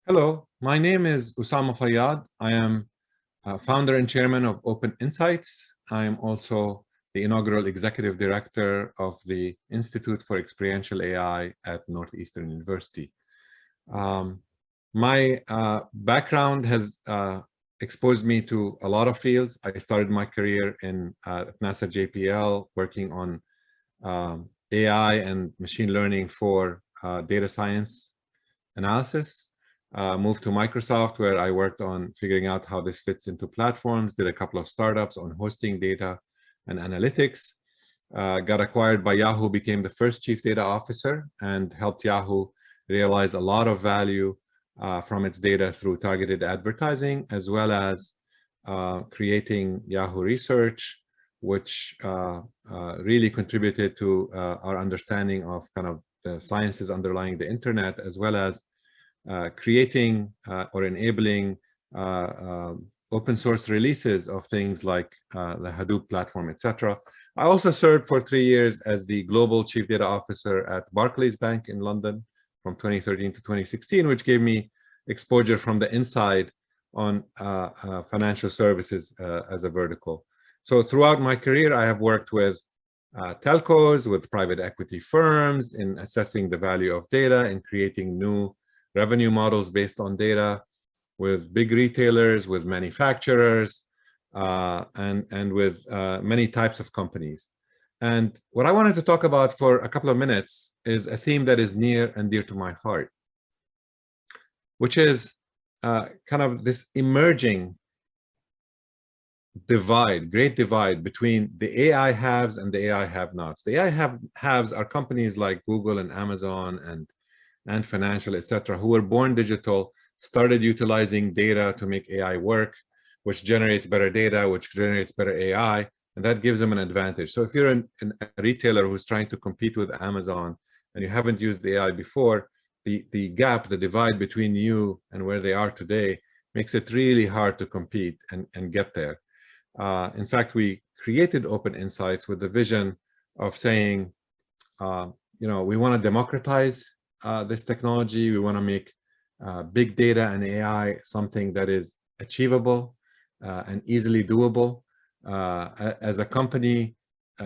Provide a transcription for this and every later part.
Hello, my name is Usama Fayyad. I am founder and chairman of Open Insights. I am also the inaugural executive director of the Institute for Experiential AI at Northeastern University. My background has exposed me to a lot of fields. I started my career in NASA JPL working on AI and machine learning for data science analysis. Moved to Microsoft, where I worked on figuring out how this fits into platforms, did a couple of startups on hosting data and analytics, got acquired by Yahoo, became the first chief data officer, and helped Yahoo realize a lot of value from its data through targeted advertising, as well as creating Yahoo Research, which really contributed to our understanding of kind of the sciences underlying the internet, as well as creating or enabling open source releases of things like the Hadoop platform, etc. I also served for 3 years as the global chief data officer at Barclays Bank in London from 2013 to 2016, which gave me exposure from the inside on financial services as a vertical. So throughout my career, I have worked with telcos, with private equity firms in assessing the value of data and creating new revenue models based on data, with big retailers, with manufacturers, and with many types of companies. And what I wanted to talk about for a couple of minutes is a theme that is near and dear to my heart, which is kind of this emerging divide, great divide between the AI haves and the AI have-nots. The AI haves are companies like Google and Amazon and financial, etc., who were born digital, started utilizing data to make AI work, which generates better data, which generates better AI, and that gives them an advantage. So if you're a retailer who's trying to compete with Amazon and you haven't used AI before, the gap, the divide between you and where they are today makes it really hard to compete and get there. In fact, we created Open Insights with the vision of saying, we want to democratize this technology. We want to make big data and AI something that is achievable and easily doable. As a company,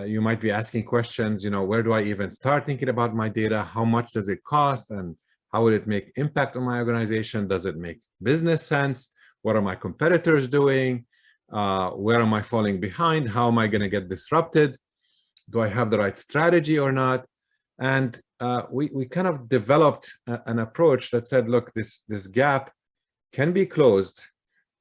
you might be asking questions, where do I even start thinking about my data? How much does it cost? And how will it make impact on my organization? Does it make business sense? What are my competitors doing? Where am I falling behind? How am I going to get disrupted? Do I have the right strategy or not? And we kind of developed an approach that said, look, this gap can be closed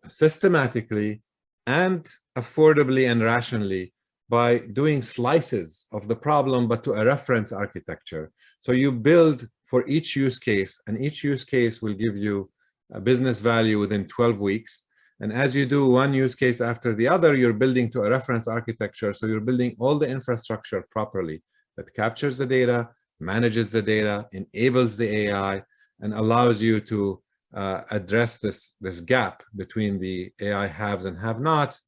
systematically and affordably and rationally by doing slices of the problem, but to a reference architecture. So you build for each use case, and each use case will give you a business value within 12 weeks. And as you do one use case after the other, you're building to a reference architecture. So you're building all the infrastructure properly that captures the data, manages the data, enables the AI, and allows you to address this gap between the AI haves and have-nots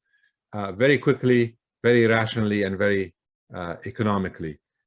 very quickly, very rationally, and very economically.